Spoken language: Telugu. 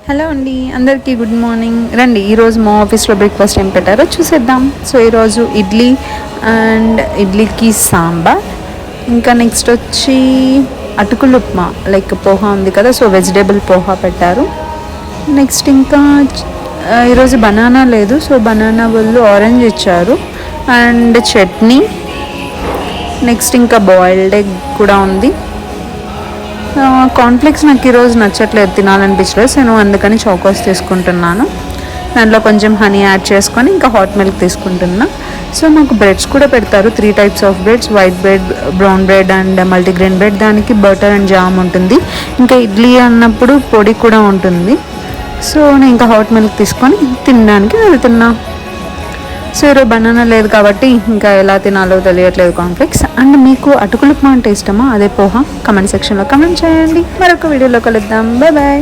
హలో అండి, అందరికీ గుడ్ మార్నింగ్. రండి, ఈరోజు మా ఆఫీస్లో బ్రేక్ఫాస్ట్ ఏం పెట్టారో చూసేద్దాం. సో ఈరోజు ఇడ్లీ అండ్ ఇడ్లీకి సాంబార్, ఇంకా నెక్స్ట్ వచ్చి అటుకులు ఉప్మా, లైక్ పోహా ఉంది కదా, సో వెజిటేబుల్ పోహా పెట్టారు. నెక్స్ట్ ఇంకా ఈరోజు బనానా లేదు, సో బనానా బదులు ఆరెంజ్ ఇచ్చారు. అండ్ చట్నీ, నెక్స్ట్ ఇంకా బాయిల్డ్ ఎగ్ కూడా ఉంది. కాన్ఫ్లెక్స్ నాకు ఈరోజు నచ్చట్లేదు, తినాలనిపించలేదు, సో నేను అందుకని చాకోస్ తీసుకుంటున్నాను. దాంట్లో కొంచెం హనీ యాడ్ చేసుకొని ఇంకా హాట్ మిల్క్ తీసుకుంటున్నా. సో మాకు బ్రెడ్స్ కూడా పెడతారు, 3 types of breads, white bread, brown bread and multigrain bread. దానికి బటర్ అండ్ జామ్ ఉంటుంది. ఇంకా ఇడ్లీ అన్నప్పుడు పొడి కూడా ఉంటుంది. సో నేను ఇంకా హాట్ మిల్క్ తీసుకొని తినడానికి వెళ్తున్నా. సో ఈరోజు బనానా లేదు కాబట్టి ఇంకా ఎలా తినాలో తెలియట్లేదు కాన్ఫ్లెక్స్. అండ్ మీకు అటుకులు ఉప్మా అంటే ఇష్టమా, అదే పోహా? కమెంట్ సెక్షన్లో కమెంట్ చేయండి. మరొక వీడియోలో కలుద్దాం. Bye bye.